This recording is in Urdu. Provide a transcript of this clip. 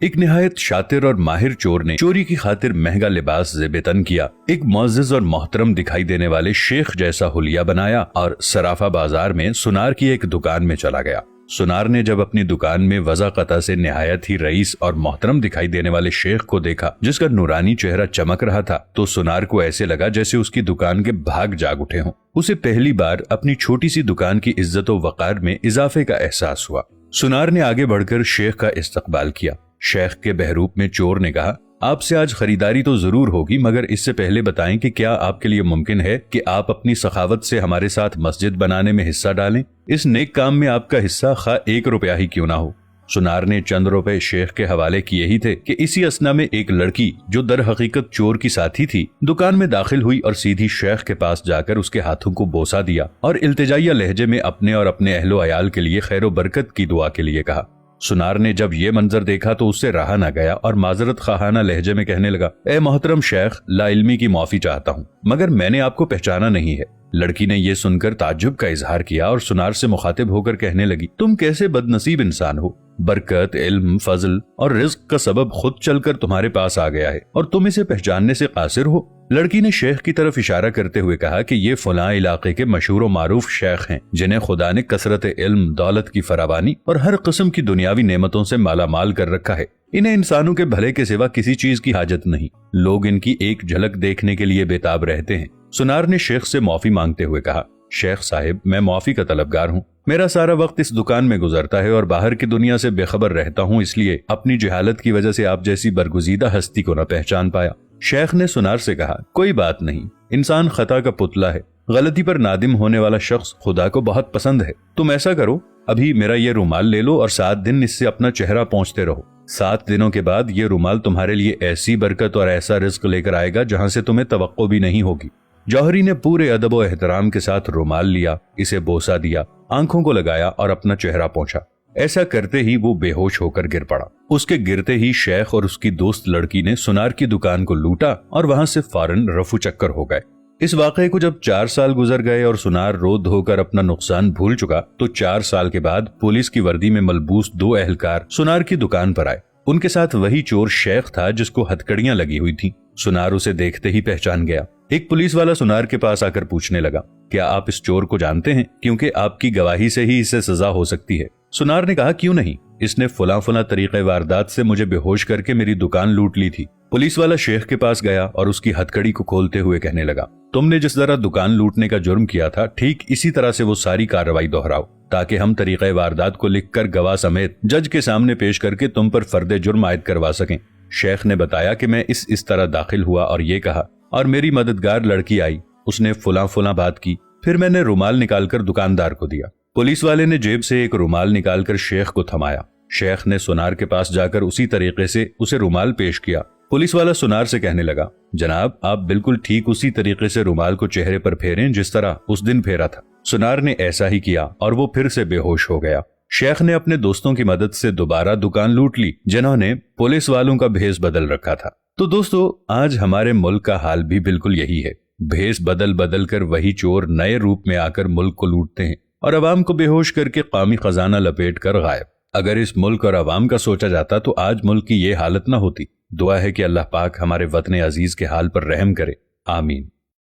ایک نہایت شاطر اور ماہر چور نے چوری کی خاطر مہنگا لباس زیب تن کیا، ایک معزز اور محترم دکھائی دینے والے شیخ جیسا حلیہ بنایا اور صرافہ بازار میں سنار کی ایک دکان میں چلا گیا۔ سنار نے جب اپنی دکان میں وضع قطع سے نہایت ہی رئیس اور محترم دکھائی دینے والے شیخ کو دیکھا جس کا نورانی چہرہ چمک رہا تھا، تو سنار کو ایسے لگا جیسے اس کی دکان کے بھاگ جاگ اٹھے ہوں۔ اسے پہلی بار اپنی چھوٹی سی دکان کی عزت و وقار میں اضافے کا احساس ہوا۔ سنار نے آگے بڑھ کر شیخ کا استقبال کیا۔ شیخ کے بہروپ میں چور نے کہا، آپ سے آج خریداری تو ضرور ہوگی، مگر اس سے پہلے بتائیں کہ کیا آپ کے لیے ممکن ہے کہ آپ اپنی سخاوت سے ہمارے ساتھ مسجد بنانے میں حصہ ڈالیں؟ اس نیک کام میں آپ کا حصہ خواہ 1 روپیہ ہی کیوں نہ ہو۔ سنار نے چند روپے شیخ کے حوالے کیے ہی تھے کہ اسی اثنا میں ایک لڑکی جو در حقیقت چور کی ساتھی تھی دکان میں داخل ہوئی اور سیدھی شیخ کے پاس جا کر اس کے ہاتھوں کو بوسہ دیا اور التجائیہ لہجے میں اپنے اور اپنے اہل و عیال کے لیے خیر و برکت کی دعا کے لیے کہا۔ سنار نے جب یہ منظر دیکھا تو اس سے رہا نہ گیا اور معذرت خواہانہ لہجے میں کہنے لگا، اے محترم شیخ، لا علمی کی معافی چاہتا ہوں، مگر میں نے آپ کو پہچانا نہیں ہے۔ لڑکی نے یہ سن کر تعجب کا اظہار کیا اور سنار سے مخاطب ہو کر کہنے لگی، تم کیسے بد نصیب انسان ہو، برکت، علم، فضل اور رزق کا سبب خود چل کر تمہارے پاس آ گیا ہے اور تم اسے پہچاننے سے قاصر ہو۔ لڑکی نے شیخ کی طرف اشارہ کرتے ہوئے کہا کہ یہ فلاں علاقے کے مشہور و معروف شیخ ہیں جنہیں خدا نے کثرت علم، دولت کی فراوانی اور ہر قسم کی دنیاوی نعمتوں سے مالا مال کر رکھا ہے۔ انہیں انسانوں کے بھلے کے سوا کسی چیز کی حاجت نہیں، لوگ ان کی ایک جھلک دیکھنے کے لیے بےتاب رہتے ہیں۔ سنار نے شیخ سے معافی مانگتے ہوئے کہا، شیخ صاحب، میں معافی کا طلبگار ہوں، میرا سارا وقت اس دکان میں گزرتا ہے اور باہر کی دنیا سے بے خبر رہتا ہوں، اس لیے اپنی جہالت کی وجہ سے آپ جیسی برگزیدہ ہستی کو نہ پہچان پایا۔ شیخ نے سنار سے کہا، کوئی بات نہیں، انسان خطا کا پتلا ہے، غلطی پر نادم ہونے والا شخص خدا کو بہت پسند ہے۔ تم ایسا کرو، ابھی میرا یہ رومال لے لو اور 7 دن اس سے اپنا چہرہ پونچھتے رہو۔ 7 دنوں کے بعد یہ رومال تمہارے لیے ایسی برکت اور ایسا رزق لے کر آئے گا جہاں سے تمہیں توقع بھی نہیں ہوگی۔ جوہری نے پورے ادب و احترام کے ساتھ رومال لیا، اسے بوسہ دیا، آنکھوں کو لگایا اور اپنا چہرہ پونچھا۔ ایسا کرتے ہی وہ بے ہوش ہو کر گر پڑا۔ اس کے گرتے ہی شیخ اور اس کی دوست لڑکی نے سنار کی دکان کو لوٹا اور وہاں سے فوراً رفو چکر ہو گئے۔ اس واقعے کو جب 4 سال گزر گئے اور سنار رو دھو کر اپنا نقصان بھول چکا تو 4 سال کے بعد پولیس کی وردی میں ملبوس 2 اہلکار سنار کی دکان پر آئے۔ ان کے ساتھ وہی چور شیخ تھا جس کو ہتکڑیاں لگی ہوئی تھیں۔ سنار اسے دیکھتے ہی پہچان گیا۔ ایک پولیس والا سنار کے پاس آ کر پوچھنے لگا، کیا آپ اس چور کو جانتے ہیں؟ کیونکہ آپ کی گواہی سے ہی اسے سزا ہو سکتی ہے۔ سنار نے کہا، کیوں نہیں، اس نے فلاں طریقے واردات سے مجھے بے ہوش کر کے میری دکان لوٹ لی تھی۔ پولیس والا شیخ کے پاس گیا اور اس کی ہتکڑی کو کھولتے ہوئے کہنے لگا، تم نے جس طرح دکان لوٹنے کا جرم کیا تھا ٹھیک اسی طرح سے وہ ساری کارروائی دہراؤ تاکہ ہم طریقہ واردات کو لکھ کر گواہ سمیت جج کے سامنے پیش کر کے تم پر فرد جرم عائد کروا سکیں۔ شیخ نے بتایا کہ میں اس طرح داخل ہوا اور یہ کہا، اور میری مددگار لڑکی آئی، اس نے فلاں بات کی، پھر میں نے رومال نکال کر دکاندار کو دیا۔ پولیس والے نے جیب سے ایک رومال نکال کر شیخ کو تھمایا۔ شیخ نے سنار کے پاس جا کر اسی طریقے سے اسے رومال پیش کیا۔ پولیس والا سنار سے کہنے لگا، جناب آپ بالکل ٹھیک اسی طریقے سے رومال کو چہرے پر پھیریں جس طرح اس دن پھیرا تھا۔ سنار نے ایسا ہی کیا اور وہ پھر سے بے ہوش ہو گیا۔ شیخ نے اپنے دوستوں کی مدد سے دوبارہ دکان لوٹ لی جنہوں نے پولیس والوں کا بھیس بدل رکھا تھا۔ تو دوستو، آج ہمارے ملک کا حال بھی بالکل یہی ہے۔ بھیس بدل کر وہی چور نئے روپ میں آ کر ملک کو لوٹتے ہیں اور عوام کو بے ہوش کر کے قومی خزانہ لپیٹ کر غائب۔ اگر اس ملک اور عوام کا سوچا جاتا تو آج ملک کی یہ حالت نہ ہوتی۔ دعا ہے کہ اللہ پاک ہمارے وطن عزیز کے حال پر رحم کرے، آمین۔